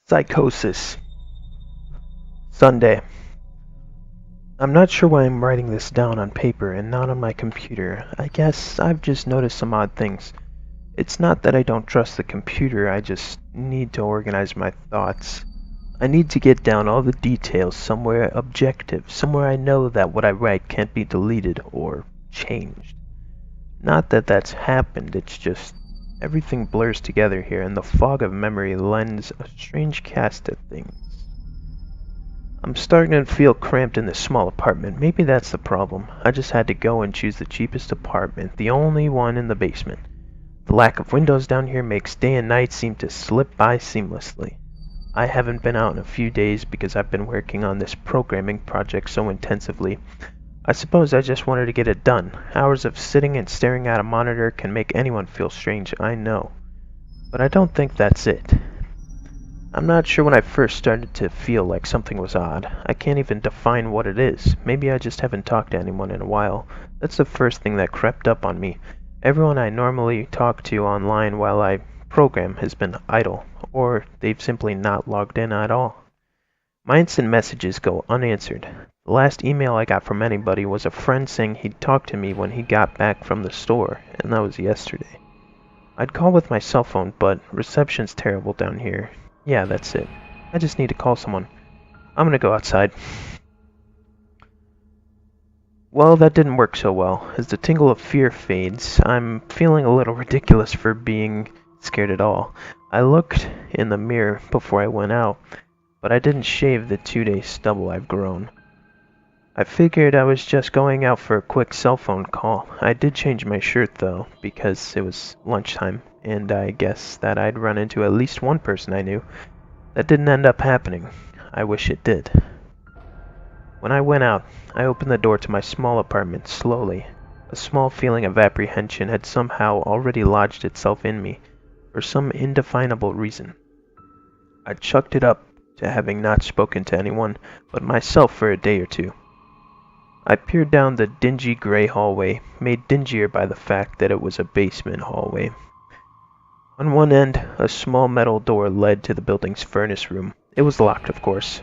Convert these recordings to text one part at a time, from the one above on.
Psychosis. Sunday. I'm not sure why I'm writing this down on paper and not on my computer. I guess I've just noticed some odd things. It's not that I don't trust the computer, I just need to organize my thoughts. I need to get down all the details somewhere objective, somewhere I know that what I write can't be deleted or changed. Not that that's happened, it's just everything blurs together here and the fog of memory lends a strange cast at things. I'm starting to feel cramped in this small apartment. Maybe that's the problem. I just had to go and choose the cheapest apartment, the only one in the basement. The lack of windows down here makes day and night seem to slip by seamlessly. I haven't been out in a few days because I've been working on this programming project so intensively. I suppose I just wanted to get it done. Hours of sitting and staring at a monitor can make anyone feel strange, I know. But I don't think that's it. I'm not sure when I first started to feel like something was odd. I can't even define what it is. Maybe I just haven't talked to anyone in a while. That's the first thing that crept up on me. Everyone I normally talk to online while I program has been idle, or they've simply not logged in at all. My instant messages go unanswered. The last email I got from anybody was a friend saying he'd talk to me when he got back from the store, and that was yesterday. I'd call with my cell phone, but reception's terrible down here. Yeah, that's it. I just need to call someone. I'm gonna go outside. Well, that didn't work so well. As the tingle of fear fades, I'm feeling a little ridiculous for being scared at all. I looked in the mirror before I went out, but I didn't shave the 2-day stubble I've grown. I figured I was just going out for a quick cell phone call. I did change my shirt though, because it was lunchtime, and I guess that I'd run into at least one person I knew. That didn't end up happening. I wish it did. When I went out, I opened the door to my small apartment slowly. A small feeling of apprehension had somehow already lodged itself in me, for some indefinable reason. I chucked it up to having not spoken to anyone but myself for a day or two. I peered down the dingy gray hallway, made dingier by the fact that it was a basement hallway. On one end, a small metal door led to the building's furnace room. It was locked, of course.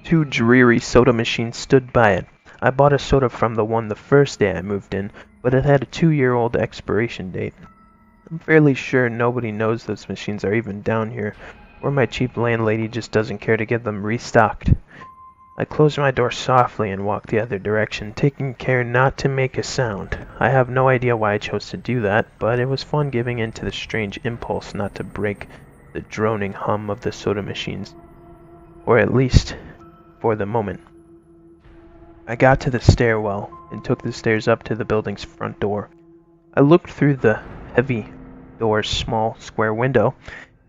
2 dreary soda machines stood by it. I bought a soda from the one the first day I moved in, but it had a 2-year-old expiration date. I'm fairly sure nobody knows those machines are even down here, or my cheap landlady just doesn't care to get them restocked. I closed my door softly and walked the other direction, taking care not to make a sound. I have no idea why I chose to do that, but it was fun giving in to the strange impulse not to break the droning hum of the soda machines. Or at least, for the moment. I got to the stairwell and took the stairs up to the building's front door. I looked through the heavy door's small square window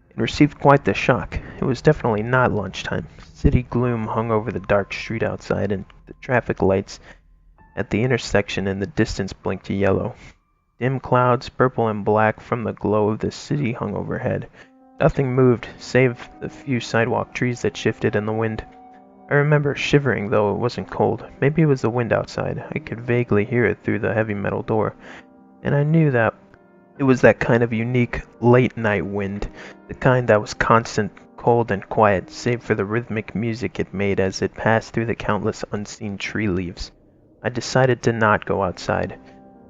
and received quite the shock. It was definitely not lunchtime. City gloom hung over the dark street outside, and the traffic lights at the intersection in the distance blinked yellow. Dim clouds, purple and black from the glow of the city, hung overhead. Nothing moved, save the few sidewalk trees that shifted in the wind. I remember shivering, though it wasn't cold. Maybe it was the wind outside. I could vaguely hear it through the heavy metal door, and I knew that it was that kind of unique late-night wind, the kind that was constant, cold and quiet, save for the rhythmic music it made as it passed through the countless unseen tree leaves. I decided to not go outside.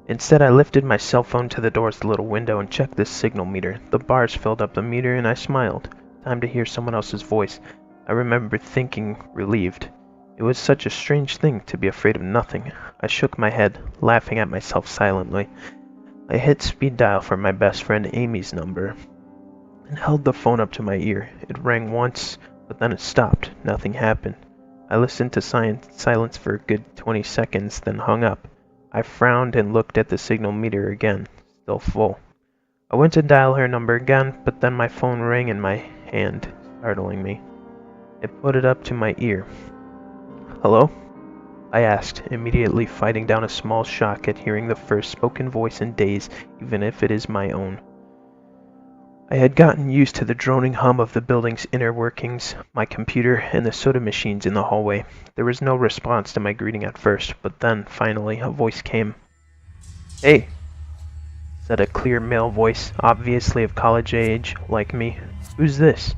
Instead, I lifted my cell phone to the door's little window and checked the signal meter. The bars filled up the meter and I smiled. Time to hear someone else's voice. I remember thinking relieved. It was such a strange thing to be afraid of nothing. I shook my head, laughing at myself silently. I hit speed dial for my best friend Amy's number and held the phone up to my ear. It rang once, but then it stopped. Nothing happened. I listened to silence for a good 20 seconds, then hung up. I frowned and looked at the signal meter again, still full. I went to dial her number again, but then my phone rang in my hand, startling me. I put it up to my ear. "Hello?" I asked, immediately fighting down a small shock at hearing the first spoken voice in days, even if it is my own. I had gotten used to the droning hum of the building's inner workings, my computer, and the soda machines in the hallway. There was no response to my greeting at first, but then, finally, a voice came. "Hey," said a clear male voice, obviously of college age, like me. "Who's this?"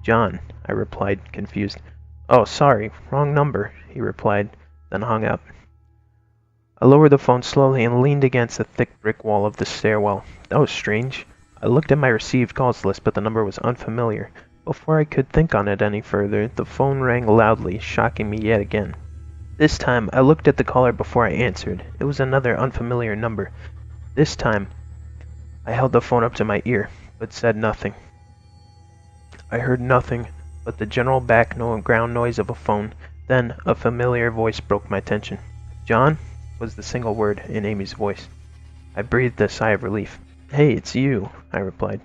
"John," I replied, confused. Oh, sorry, wrong number, he replied, then hung up. I lowered the phone slowly and leaned against the thick brick wall of the stairwell. That was strange. I looked at my received calls list, but the number was unfamiliar. Before I could think on it any further, the phone rang loudly, shocking me yet again. This time, I looked at the caller before I answered. It was another unfamiliar number. This time, I held the phone up to my ear, but said nothing. I heard nothing but the general background noise of a phone. Then, a familiar voice broke my attention. John? Was the single word in Amy's voice. I breathed a sigh of relief. Hey, it's you, I replied.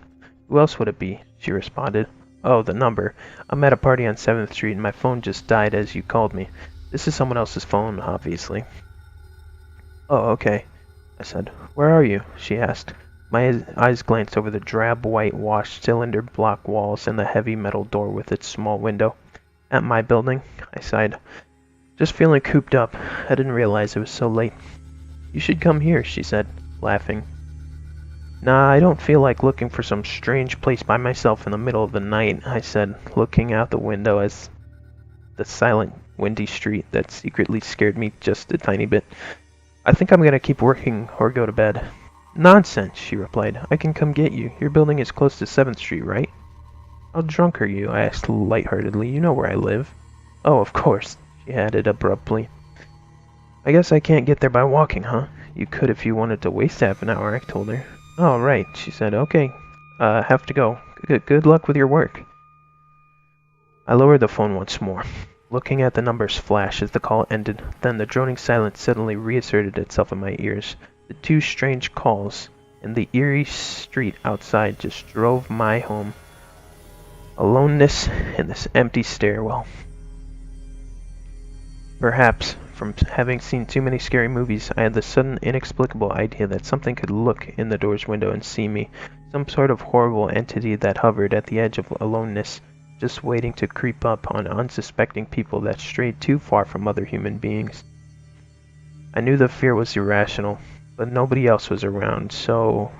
Who else would it be? She responded. Oh, the number. I'm at a party on 7th Street and my phone just died as you called me. This is someone else's phone, obviously. Oh, okay, I said. Where are you? She asked. My eyes glanced over the drab white-washed cylinder block walls and the heavy metal door with its small window. At my building, I sighed. Just feeling cooped up. I didn't realize it was so late. You should come here, she said, laughing. Nah, I don't feel like looking for some strange place by myself in the middle of the night, I said, looking out the window as the silent, windy street that secretly scared me just a tiny bit. I think I'm gonna keep working or go to bed. Nonsense, she replied. I can come get you. Your building is close to 7th Street, right? How drunk are you? I asked lightheartedly. You know where I live. Oh, of course, she added abruptly. I guess I can't get there by walking, huh? You could if you wanted to waste half an hour, I told her. Oh, right, she said. Okay, have to go. Good luck with your work. I lowered the phone once more, looking at the numbers flash as the call ended. Then the droning silence suddenly reasserted itself in my ears. The two strange calls and the eerie street outside just drove my home. Aloneness in this empty stairwell. Perhaps, from having seen too many scary movies, I had the sudden inexplicable idea that something could look in the door's window and see me, some sort of horrible entity that hovered at the edge of aloneness, just waiting to creep up on unsuspecting people that strayed too far from other human beings. I knew the fear was irrational, but nobody else was around, so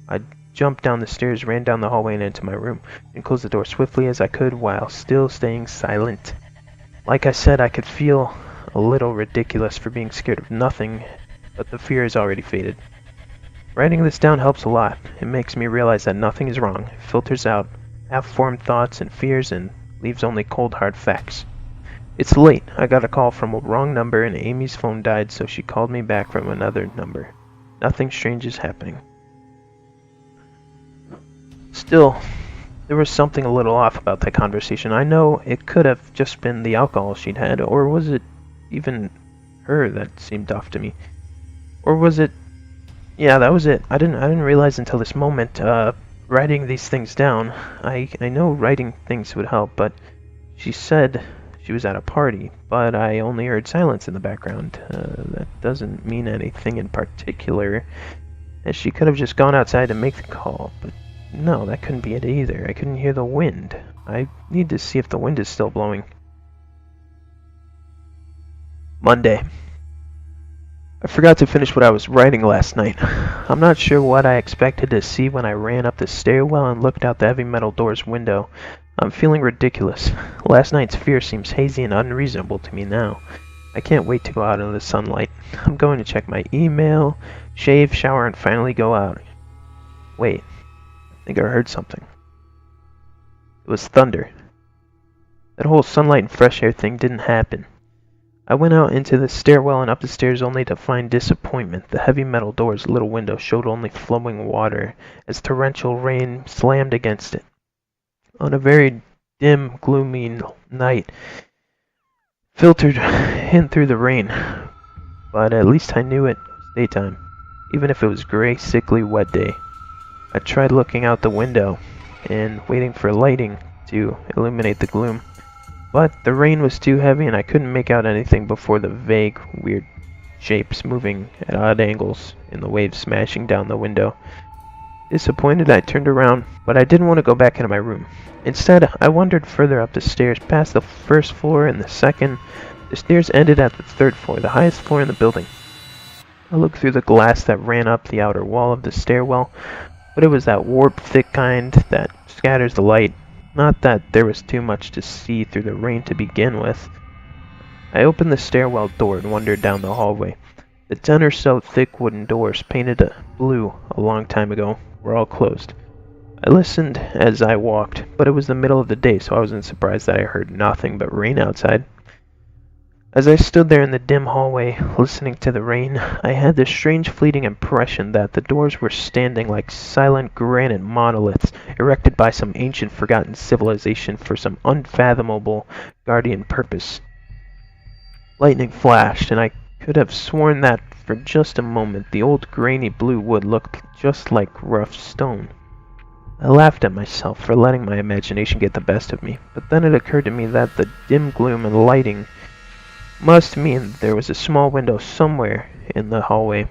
I jumped down the stairs, ran down the hallway and into my room, and closed the door swiftly as I could while still staying silent. Like I said, I could feel a little ridiculous for being scared of nothing, but the fear has already faded. Writing this down helps a lot. It makes me realize that nothing is wrong. It filters out half-formed thoughts and fears and leaves only cold hard facts. It's late. I got a call from a wrong number and Amy's phone died, so she called me back from another number. Nothing strange is happening. Still, there was something a little off about that conversation. I know it could have just been the alcohol she'd had, or was it even her that seemed off to me? Or was it... Yeah, that was it. I didn't realize until this moment, writing these things down. I know writing things would help, but she said she was at a party, but I only heard silence in the background. That doesn't mean anything in particular, as she could have just gone outside to make the call, but no, that couldn't be it either. I couldn't hear the wind. I need to see if the wind is still blowing. Monday. I forgot to finish what I was writing last night. I'm not sure what I expected to see when I ran up the stairwell and looked out the heavy metal door's window. I'm feeling ridiculous. Last night's fear seems hazy and unreasonable to me now. I can't wait to go out into the sunlight. I'm going to check my email, shave, shower, and finally go out. Wait. I think I heard something. It was thunder. That whole sunlight and fresh air thing didn't happen. I went out into the stairwell and up the stairs only to find disappointment. The heavy metal door's little window showed only flowing water as torrential rain slammed against it. On a very dim, gloomy night, filtered in through the rain, but at least I knew it was daytime, even if it was a gray, sickly, wet day. I tried looking out the window and waiting for lighting to illuminate the gloom, but the rain was too heavy and I couldn't make out anything before the vague, weird shapes moving at odd angles in the waves smashing down the window. Disappointed, I turned around, but I didn't want to go back into my room. Instead, I wandered further up the stairs, past the first floor and the second. The stairs ended at the third floor, the highest floor in the building. I looked through the glass that ran up the outer wall of the stairwell, but it was that warped, thick kind that scatters the light Not that there was too much to see through the rain to begin with. I opened the stairwell door and wandered down the hallway. The 10 or so thick wooden doors, painted blue a long time ago, were all closed. I listened as I walked, but it was the middle of the day, so I wasn't surprised that I heard nothing but rain outside. As I stood there in the dim hallway, listening to the rain, I had this strange fleeting impression that the doors were standing like silent granite monoliths, erected by some ancient forgotten civilization for some unfathomable guardian purpose. Lightning flashed, and I could have sworn that for just a moment the old grainy blue wood looked just like rough stone. I laughed at myself for letting my imagination get the best of me, but then it occurred to me that the dim gloom and lighting must mean there was a small window somewhere in the hallway.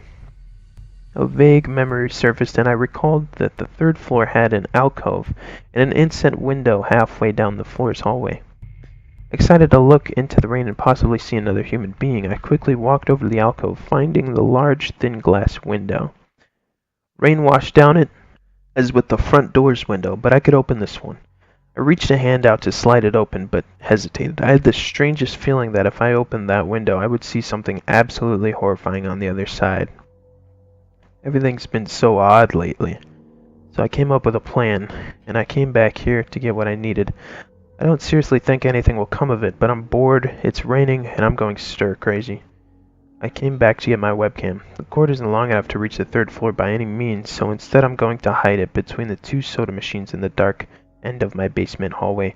A vague memory surfaced, and I recalled that the third floor had an alcove and an inset window halfway down the floor's hallway. Excited to look into the rain and possibly see another human being, I quickly walked over to the alcove, finding the large, thin glass window. Rain washed down it, as with the front door's window, but I could open this one. I reached a hand out to slide it open, but hesitated. I had the strangest feeling that if I opened that window, I would see something absolutely horrifying on the other side. Everything's been so odd lately. So I came up with a plan, and I came back here to get what I needed. I don't seriously think anything will come of it, but I'm bored, it's raining, and I'm going stir crazy. I came back to get my webcam. The cord isn't long enough to reach the third floor by any means, so instead I'm going to hide it between the 2 soda machines in the dark end of my basement hallway,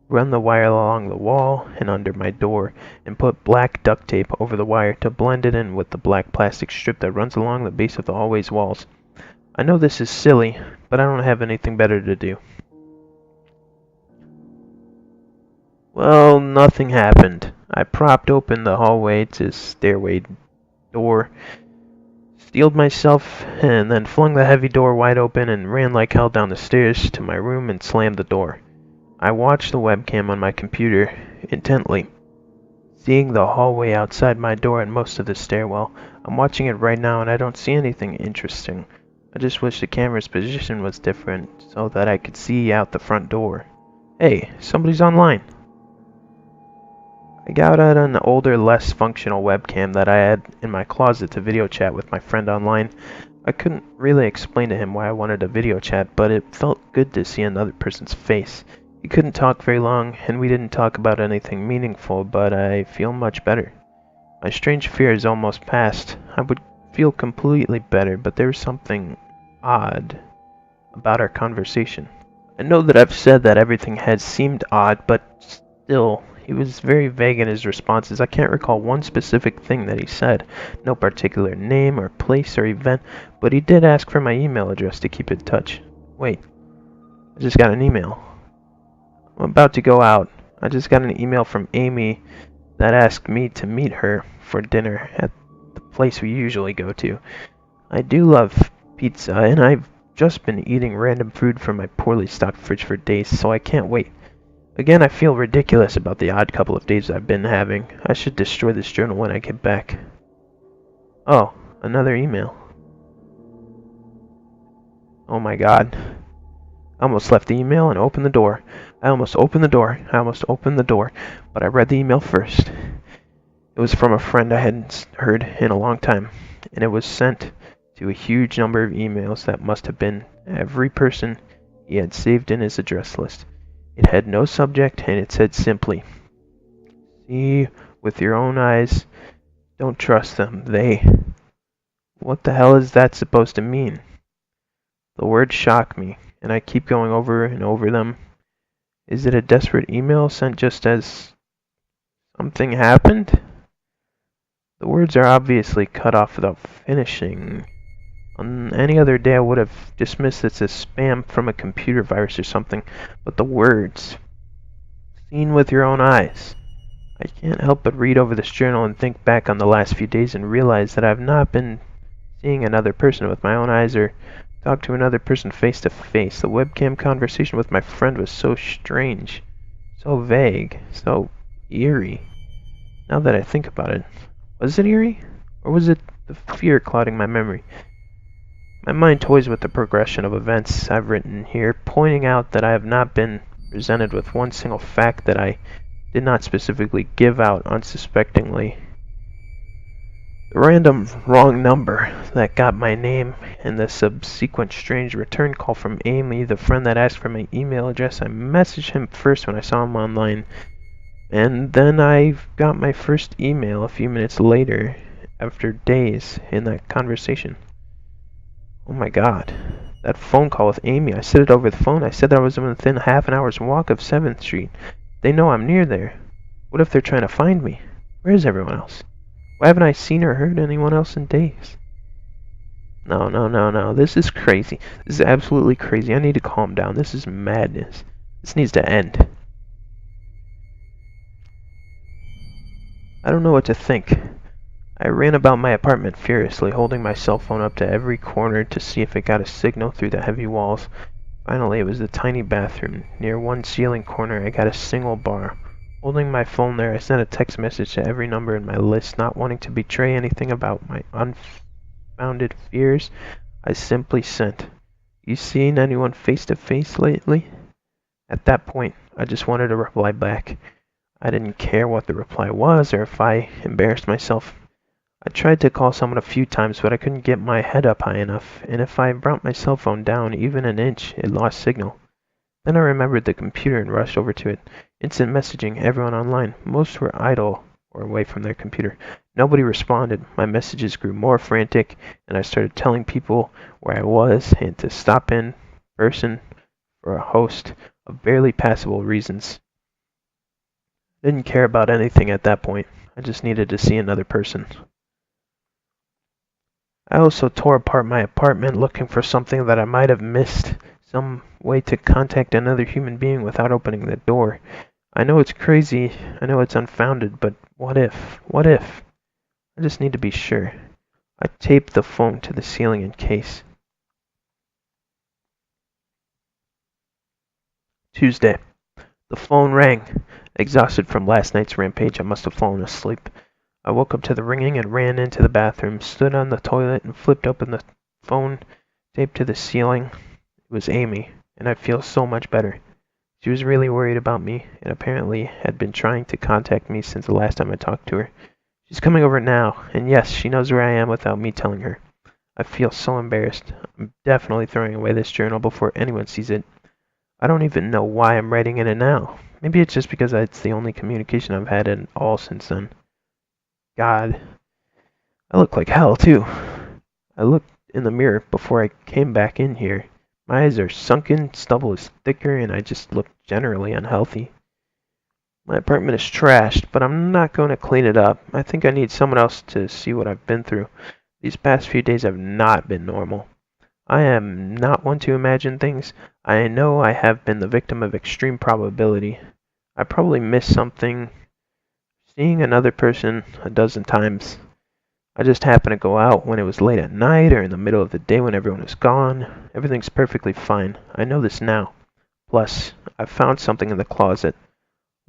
run the wire along the wall and under my door, and put black duct tape over the wire to blend it in with the black plastic strip that runs along the base of the hallway's walls. I know this is silly, but I don't have anything better to do. Well, nothing happened. I propped open the hallway to stairway door, steeled myself, and then flung the heavy door wide open and ran like hell down the stairs to my room and slammed the door. I watched the webcam on my computer intently, seeing the hallway outside my door and most of the stairwell. I'm watching it right now and I don't see anything interesting. I just wish the camera's position was different so that I could see out the front door. Hey, somebody's online. I got out an older, less functional webcam that I had in my closet to video chat with my friend online. I couldn't really explain to him why I wanted a video chat, but it felt good to see another person's face. He couldn't talk very long, and we didn't talk about anything meaningful, but I feel much better. My strange fear is almost past. I would feel completely better, but there was something odd about our conversation. I know that I've said that everything had seemed odd, but still, he was very vague in his responses. I can't recall one specific thing that he said. No particular name or place or event, but he did ask for my email address to keep in touch. Wait, I just got an email. I'm about to go out. I just got an email from Amy that asked me to meet her for dinner at the place we usually go to. I do love pizza, and I've just been eating random food from my poorly stocked fridge for days, so I can't wait. Again, I feel ridiculous about the odd couple of days I've been having. I should destroy this journal when I get back. Oh, another email. Oh my god. I almost left the email and opened the door. I almost opened the door, but I read the email first. It was from a friend I hadn't heard in a long time, and it was sent to a huge number of emails that must have been every person he had saved in his address list. It had no subject, and it said simply, "See with your own eyes. Don't trust them. They..." What the hell is that supposed to mean? The words shock me, and I keep going over and over them. Is it a desperate email sent just as something happened? The words are obviously cut off without finishing. On any other day I would have dismissed this as spam from a computer virus or something, but the words, "Seen with your own eyes." I can't help but read over this journal and think back on the last few days and realize that I've not been seeing another person with my own eyes or talked to another person face to face. The webcam conversation with my friend was so strange, so vague, so eerie. Now that I think about it, was it eerie? Or was it the fear clouding my memory? My mind toys with the progression of events I've written here, pointing out that I have not been presented with one single fact that I did not specifically give out unsuspectingly. The random wrong number that got my name and the subsequent strange return call from Amy, the friend that asked for my email address. I messaged him first when I saw him online, and then I got my first email a few minutes later after days in that conversation. Oh my god. That phone call with Amy, I said it over the phone. I said that I was within half an hour's walk of 7th Street. They know I'm near there. What if they're trying to find me? Where is everyone else? Why haven't I seen or heard anyone else in days? No. This is crazy. This is absolutely crazy. I need to calm down. This is madness. This needs to end. I don't know what to think. I ran about my apartment furiously, holding my cell phone up to every corner to see if it got a signal through the heavy walls. Finally, it was the tiny bathroom. Near one ceiling corner, I got a single bar. Holding my phone there, I sent a text message to every number in my list, not wanting to betray anything about my unfounded fears. I simply sent, "You seen anyone face to face lately?" At that point, I just wanted to reply back. I didn't care what the reply was or if I embarrassed myself. I tried to call someone a few times, but I couldn't get my head up high enough, and if I brought my cell phone down even an inch, it lost signal. Then I remembered the computer and rushed over to it. Instant messaging everyone online. Most were idle or away from their computer. Nobody responded. My messages grew more frantic, and I started telling people where I was and to stop in person for a host of barely passable reasons. I didn't care about anything at that point. I just needed to see another person. I also tore apart my apartment looking for something that I might have missed, some way to contact another human being without opening the door. I know it's crazy, I know it's unfounded, but what if? What if? I just need to be sure. I taped the phone to the ceiling in case. Tuesday. The phone rang. Exhausted from last night's rampage, I must have fallen asleep. I woke up to the ringing and ran into the bathroom, stood on the toilet and flipped open the phone taped to the ceiling. It was Amy, and I feel so much better. She was really worried about me, and apparently had been trying to contact me since the last time I talked to her. She's coming over now, and yes, she knows where I am without me telling her. I feel so embarrassed. I'm definitely throwing away this journal before anyone sees it. I don't even know why I'm writing in it now. Maybe it's just because it's the only communication I've had at all since then. God, I look like hell, too. I looked in the mirror before I came back in here. My eyes are sunken, stubble is thicker, and I just look generally unhealthy. My apartment is trashed, but I'm not going to clean it up. I think I need someone else to see what I've been through. These past few days have not been normal. I am not one to imagine things. I know I have been the victim of extreme probability. I probably missed something. Seeing another person a dozen times. I just happened to go out when it was late at night or in the middle of the day when everyone is gone. Everything's perfectly fine. I know this now. Plus, I found something in the closet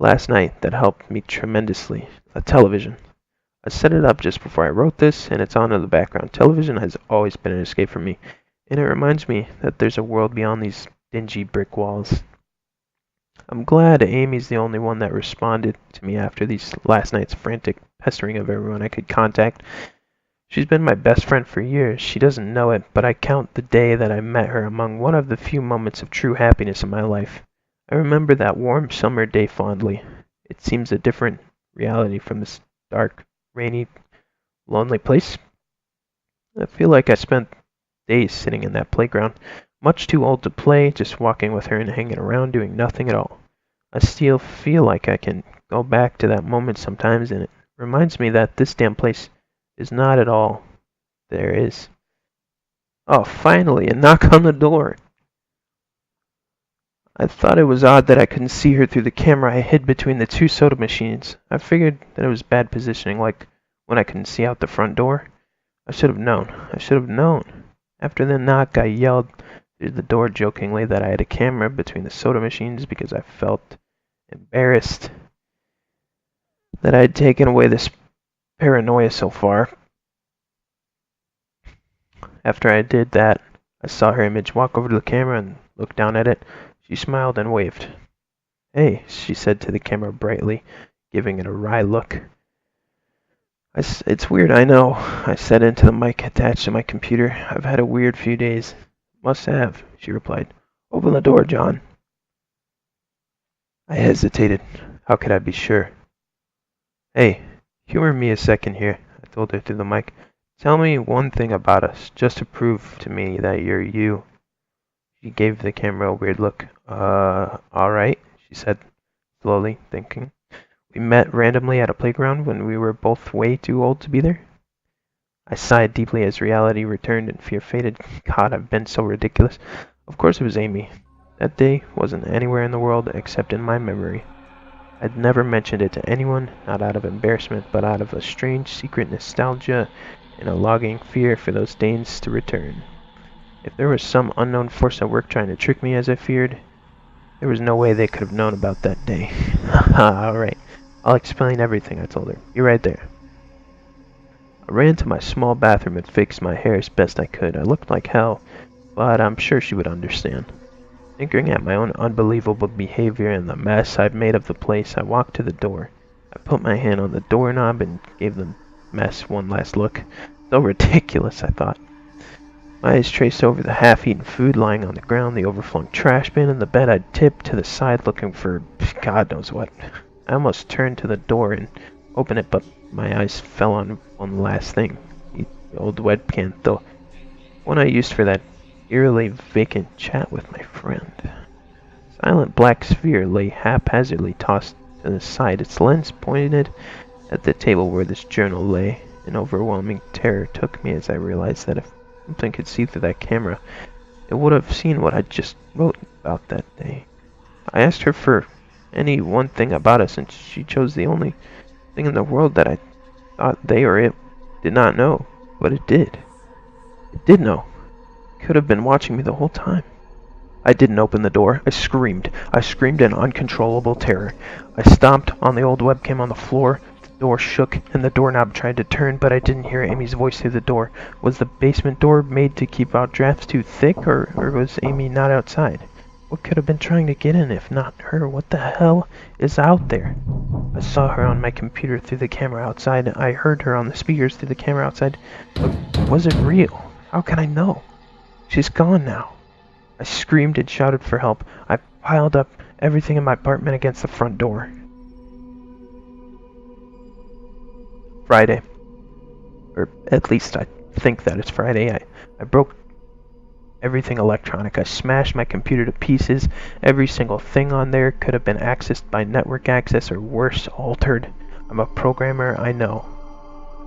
last night that helped me tremendously. A television. I set it up just before I wrote this, and it's on in the background. Television has always been an escape for me, and it reminds me that there's a world beyond these dingy brick walls. I'm glad Amy's the only one that responded to me after these last night's frantic pestering of everyone I could contact. She's been my best friend for years. She doesn't know it, but I count the day that I met her among one of the few moments of true happiness in my life. I remember that warm summer day fondly. It seems a different reality from this dark, rainy, lonely place. I feel like I spent days sitting in that playground. Much too old to play, just walking with her and hanging around doing nothing at all. I still feel like I can go back to that moment sometimes, and it reminds me that this damn place is not at all there is. Oh, finally, a knock on the door. I thought it was odd that I couldn't see her through the camera I hid between the two soda machines. I figured that it was bad positioning, like when I couldn't see out the front door. I should have known. I should have known. After the knock, I yelled through the door jokingly that I had a camera between the soda machines because I felt embarrassed that I had taken away this paranoia so far. After I did that, I saw her image walk over to the camera and look down at it. She smiled and waved. "Hey," she said to the camera brightly, giving it a wry look. It's weird, I know, I said into the mic attached to my computer. "I've had a weird few days." "Must have," she replied. "Open the door, John." I hesitated. How could I be sure? "Hey, humor me a second here," I told her through the mic. "Tell me one thing about us, just to prove to me that you're you." She gave the camera a weird look. Alright," she said, slowly, thinking. "We met randomly at a playground when we were both way too old to be there." I sighed deeply as reality returned and fear faded. God, I've been so ridiculous. Of course it was Amy. That day wasn't anywhere in the world except in my memory. I'd never mentioned it to anyone, not out of embarrassment, but out of a strange secret nostalgia and a longing fear for those days to return. If there was some unknown force at work trying to trick me as I feared, there was no way they could have known about that day. Alright, I'll explain everything, I told her. Be right there. I ran to my small bathroom and fixed my hair as best I could. I looked like hell, but I'm sure she would understand. Thinking at my own unbelievable behavior and the mess I'd made of the place, I walked to the door. I put my hand on the doorknob and gave the mess one last look. So ridiculous, I thought. My eyes traced over the half-eaten food lying on the ground, the overflowing trash bin, and the bed I'd tipped to the side looking for God knows what. I almost turned to the door and opened it, but my eyes fell on one last thing. The old webcam, the one I used for that eerily vacant chat with my friend. A silent black sphere lay haphazardly tossed to the side, its lens pointed at the table where this journal lay. An overwhelming terror took me as I realized that if something could see through that camera, it would have seen what I just wrote about that day. I asked her for any one thing about us, and she chose the only thing in the world that I thought they or it did not know, but it did. It did know. It could have been watching me the whole time. I didn't open the door. I screamed. I screamed in uncontrollable terror. I stomped on the old webcam on the floor. The door shook, and the doorknob tried to turn, but I didn't hear Amy's voice through the door. Was the basement door made to keep out drafts too thick, or was Amy not outside? What could have been trying to get in if not her? What the hell is out there? I saw her on my computer through the camera outside. I heard her on the speakers through the camera outside. But was it real? How can I know? She's gone now. I screamed and shouted for help. I piled up everything in my apartment against the front door. Friday. Or at least I think that it's Friday. I broke everything electronic. I smashed my computer to pieces. Every single thing on there could have been accessed by network access or worse, altered. I'm a programmer, I know.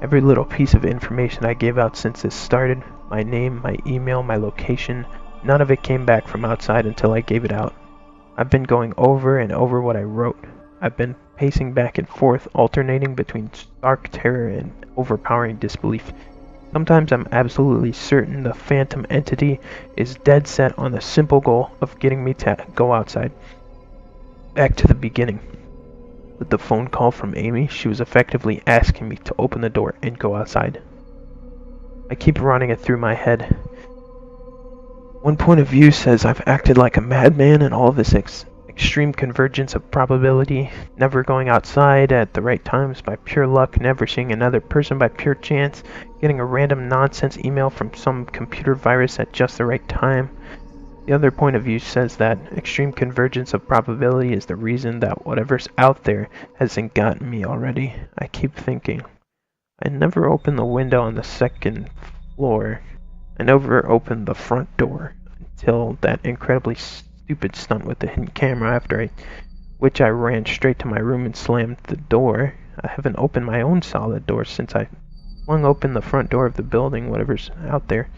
Every little piece of information I gave out since this started, my name, my email, my location, none of it came back from outside until I gave it out. I've been going over and over what I wrote. I've been pacing back and forth, alternating between stark terror and overpowering disbelief. Sometimes I'm absolutely certain the phantom entity is dead set on the simple goal of getting me to go outside. Back to the beginning. With the phone call from Amy, she was effectively asking me to open the door and go outside. I keep running it through my head. One point of view says I've acted like a madman and all this extreme convergence of probability, never going outside at the right times by pure luck, never seeing another person by pure chance, getting a random nonsense email from some computer virus at just the right time. The other point of view says that extreme convergence of probability is the reason that whatever's out there hasn't gotten me already. I keep thinking. I never opened the window on the second floor. I never opened the front door until that incredibly stupid stunt with the hidden camera, after which I ran straight to my room and slammed the door. I haven't opened my own solid door since I flung open the front door of the building, whatever's out there.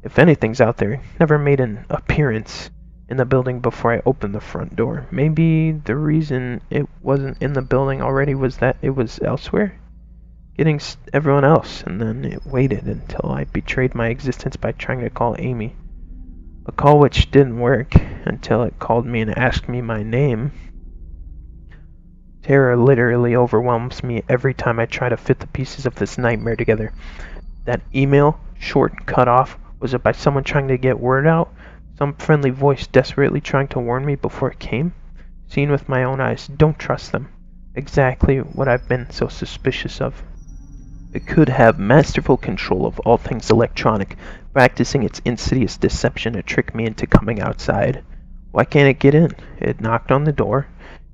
If anything's out there, never made an appearance in the building before I opened the front door. Maybe the reason it wasn't in the building already was that it was elsewhere? Getting everyone else, and then it waited until I betrayed my existence by trying to call Amy. A call which didn't work until it called me and asked me my name. Terror literally overwhelms me every time I try to fit the pieces of this nightmare together. That email, short and cut off, was it by someone trying to get word out? Some friendly voice desperately trying to warn me before it came? Seen with my own eyes, don't trust them. Exactly what I've been so suspicious of. It could have masterful control of all things electronic, practicing its insidious deception to trick me into coming outside. Why can't it get in? It knocked on the door.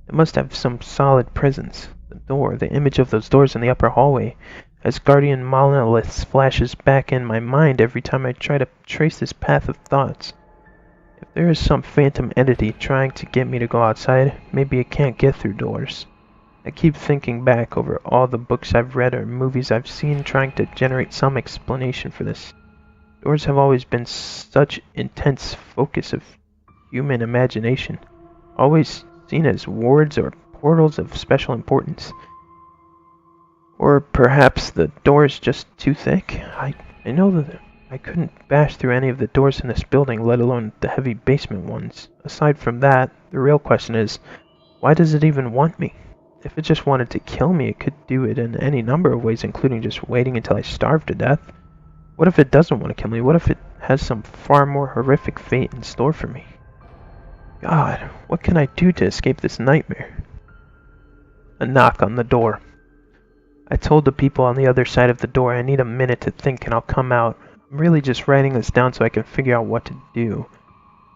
It must have some solid presence. The door, the image of those doors in the upper hallway, as guardian monoliths flashes back in my mind every time I try to trace this path of thoughts. If there is some phantom entity trying to get me to go outside, maybe it can't get through doors. I keep thinking back over all the books I've read or movies I've seen trying to generate some explanation for this. Doors have always been such intense focus of human imagination, always seen as wards or portals of special importance. Or perhaps the door's just too thick? I know that I couldn't bash through any of the doors in this building, let alone the heavy basement ones. Aside from that, the real question is, why does it even want me? If it just wanted to kill me, it could do it in any number of ways, including just waiting until I starve to death. What if it doesn't want to kill me? What if it has some far more horrific fate in store for me? God, what can I do to escape this nightmare? A knock on the door. I told the people on the other side of the door I need a minute to think and I'll come out. I'm really just writing this down so I can figure out what to do.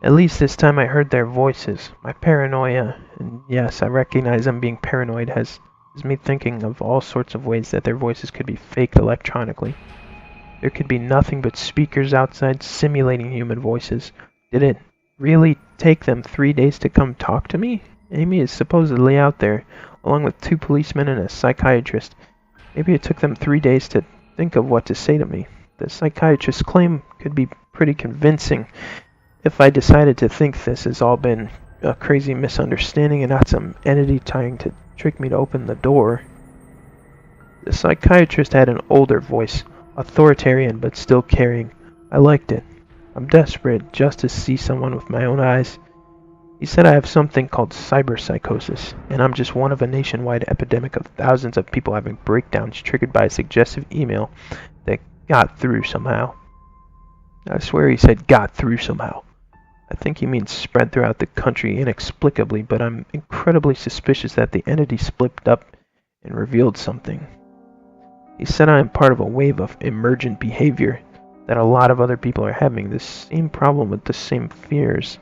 At least this time I heard their voices. My paranoia, and yes, I recognize I'm being paranoid, has me thinking of all sorts of ways that their voices could be faked electronically. There could be nothing but speakers outside simulating human voices. Did it really take them 3 days to come talk to me? Amy is supposedly out there, along with 2 policemen and a psychiatrist. Maybe it took them 3 days to think of what to say to me. The psychiatrist's claim could be pretty convincing if I decided to think this has all been a crazy misunderstanding and not some entity trying to trick me to open the door. The psychiatrist had an older voice, authoritarian but still caring. I liked it. I'm desperate just to see someone with my own eyes. He said I have something called cyber-psychosis, and I'm just one of a nationwide epidemic of thousands of people having breakdowns triggered by a suggestive email that got through somehow. I swear he said got through somehow. I think he means spread throughout the country inexplicably, but I'm incredibly suspicious that the entity split up and revealed something. He said I am part of a wave of emergent behavior, that a lot of other people are having the same problem with the same fears,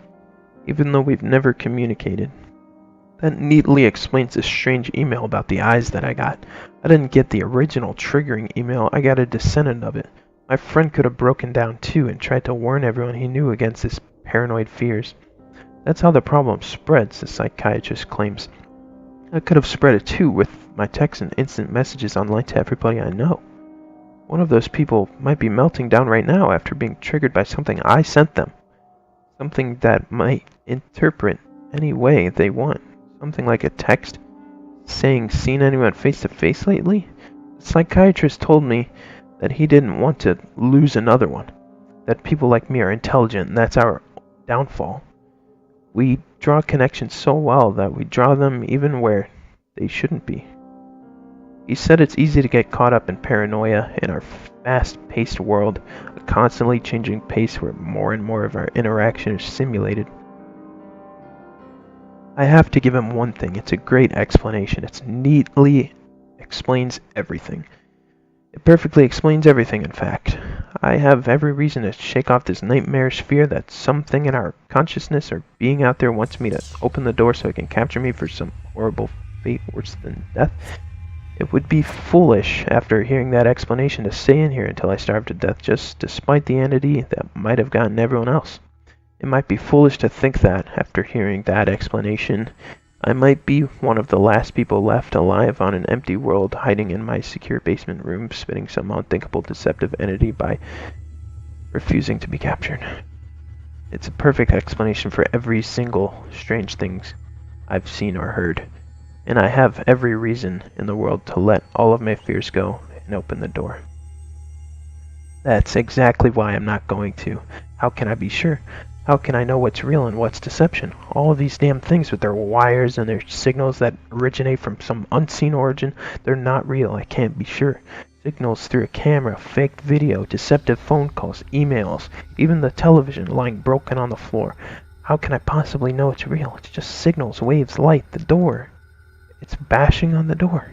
even though we've never communicated. That neatly explains the strange email about the eyes that I got. I didn't get the original triggering email, I got a descendant of it. My friend could have broken down too and tried to warn everyone he knew against his paranoid fears. That's how the problem spreads, the psychiatrist claims. I could have spread it too with my texts and instant messages online to everybody I know. One of those people might be melting down right now after being triggered by something I sent them. Something that might interpret any way they want. Something like a text saying, "Seen anyone face to face lately?" The psychiatrist told me that he didn't want to lose another one. That people like me are intelligent, and that's our downfall. We draw connections so well that we draw them even where they shouldn't be. He said it's easy to get caught up in paranoia in our fast-paced world, a constantly changing pace where more and more of our interaction is simulated. I have to give him one thing. It's a great explanation. It neatly explains everything. It perfectly explains everything, in fact. I have every reason to shake off this nightmarish fear that something in our consciousness or being out there wants me to open the door so it can capture me for some horrible fate worse than death. It would be foolish, after hearing that explanation, to stay in here until I starve to death, just despite the entity that might have gotten everyone else. It might be foolish to think that, after hearing that explanation, I might be one of the last people left alive on an empty world, hiding in my secure basement room, spitting some unthinkable deceptive entity by refusing to be captured. It's a perfect explanation for every single strange thing I've seen or heard. And I have every reason in the world to let all of my fears go and open the door. That's exactly why I'm not going to. How can I be sure? How can I know what's real and what's deception? All of these damn things with their wires and their signals that originate from some unseen origin, they're not real. I can't be sure. Signals through a camera, faked video, deceptive phone calls, emails, even the television lying broken on the floor. How can I possibly know it's real? It's just signals, waves, light, the door. It's bashing on the door.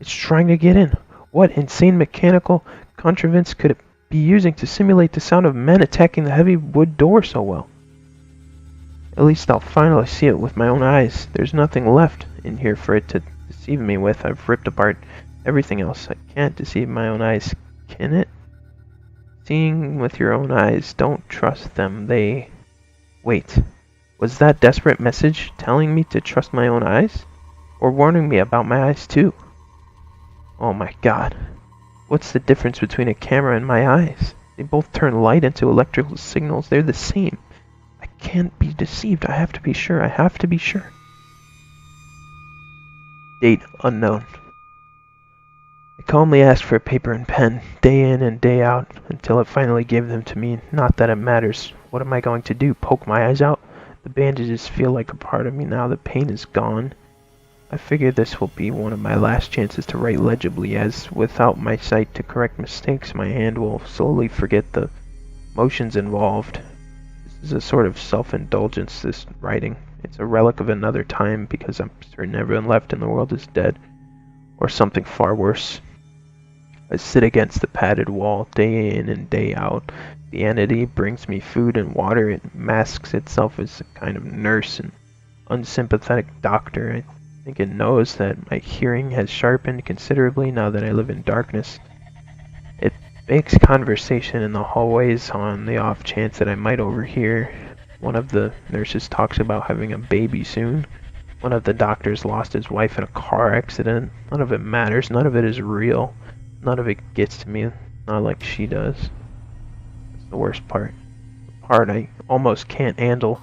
It's trying to get in. What insane mechanical contrivance could it be using to simulate the sound of men attacking the heavy wood door so well? At least I'll finally see it with my own eyes. There's nothing left in here for it to deceive me with. I've ripped apart everything else. I can't deceive my own eyes, can it? Seeing with your own eyes, don't trust them. Wait. Was that desperate message telling me to trust my own eyes? Or warning me about my eyes too? Oh my god. What's the difference between a camera and my eyes? They both turn light into electrical signals. They're the same. I can't be deceived. I have to be sure. I have to be sure. Date unknown. I calmly asked for a paper and pen, day in and day out, until it finally gave them to me. Not that it matters. What am I going to do? Poke my eyes out? The bandages feel like a part of me now. The pain is gone. I figure this will be one of my last chances to write legibly, as without my sight to correct mistakes, my hand will slowly forget the motions involved. This is a sort of self-indulgence, this writing. It's a relic of another time, because I'm certain everyone left in the world is dead. Or something far worse. I sit against the padded wall, day in and day out. The entity brings me food and water. It masks itself as a kind of nurse and unsympathetic doctor. I think it knows that my hearing has sharpened considerably now that I live in darkness. It makes conversation in the hallways on the off chance that I might overhear. One of the nurses talks about having a baby soon. One of the doctors lost his wife in a car accident. None of it matters. None of it is real. None of it gets to me. Not like she does. That's the worst part. The part I almost can't handle.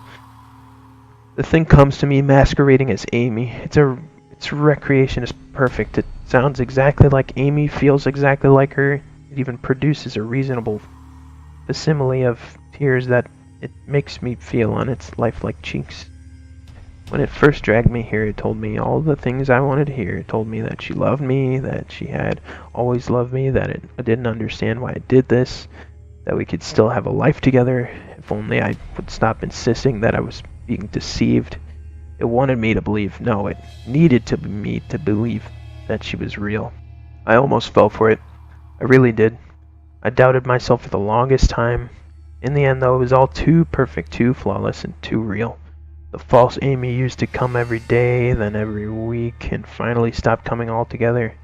The thing comes to me masquerading as Amy. Its recreation is perfect. It sounds exactly like Amy, feels exactly like her. It even produces a reasonable facsimile of tears that it makes me feel on its lifelike cheeks. When it first dragged me here, it told me all the things I wanted to hear. It told me that she loved me, that she had always loved me, that I didn't understand why I did this, that we could still have a life together, if only I would stop insisting that I was being deceived. It wanted me to believe, no, it needed me to believe that she was real. I almost fell for it. I really did. I doubted myself for the longest time. In the end, though, it was all too perfect, too flawless, and too real. The false Amy used to come every day, then every week, and finally stopped coming altogether.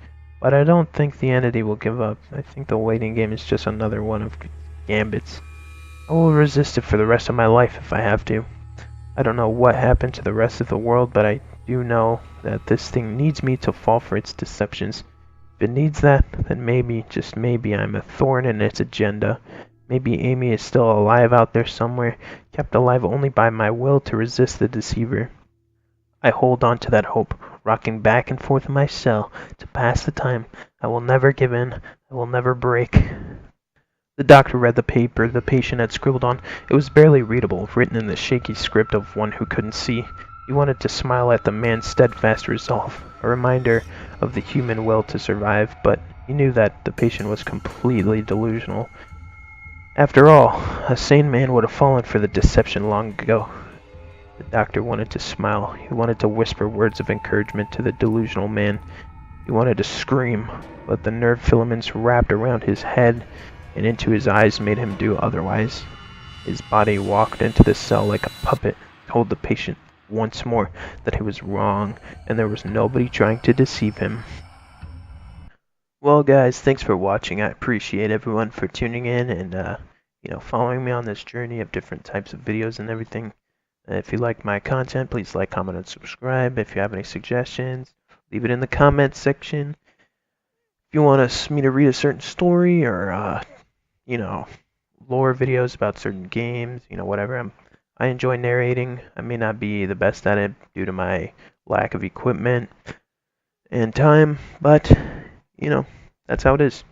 But I don't think the entity will give up. I think the waiting game is just another one of gambits. I will resist it for the rest of my life if I have to. I don't know what happened to the rest of the world, but I do know that this thing needs me to fall for its deceptions. If it needs that, then maybe, just maybe, I'm a thorn in its agenda. Maybe Amy is still alive out there somewhere, kept alive only by my will to resist the deceiver. I hold on to that hope, rocking back and forth in my cell to pass the time. I will never give in. I will never break. The doctor read the paper the patient had scribbled on. It was barely readable, written in the shaky script of one who couldn't see. He wanted to smile at the man's steadfast resolve, a reminder of the human will to survive, but he knew that the patient was completely delusional. After all, a sane man would have fallen for the deception long ago. The doctor wanted to smile. He wanted to whisper words of encouragement to the delusional man. He wanted to scream, but the nerve filaments wrapped around his head and into his eyes made him do otherwise. His body walked into the cell like a puppet, told the patient once more that he was wrong, and there was nobody trying to deceive him. Well, guys, thanks for watching. I appreciate everyone for tuning in and, following me on this journey of different types of videos and everything. If you like my content, please like, comment, and subscribe. If you have any suggestions, leave it in the comments section. If you want me to read a certain story or, lore videos about certain games, whatever. I enjoy narrating. I may not be the best at it due to my lack of equipment and time, but that's how it is.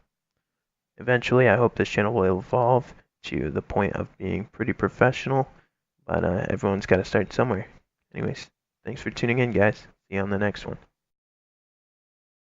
Eventually, I hope this channel will evolve to the point of being pretty professional, but everyone's got to start somewhere. Anyways, thanks for tuning in, guys. See you on the next one.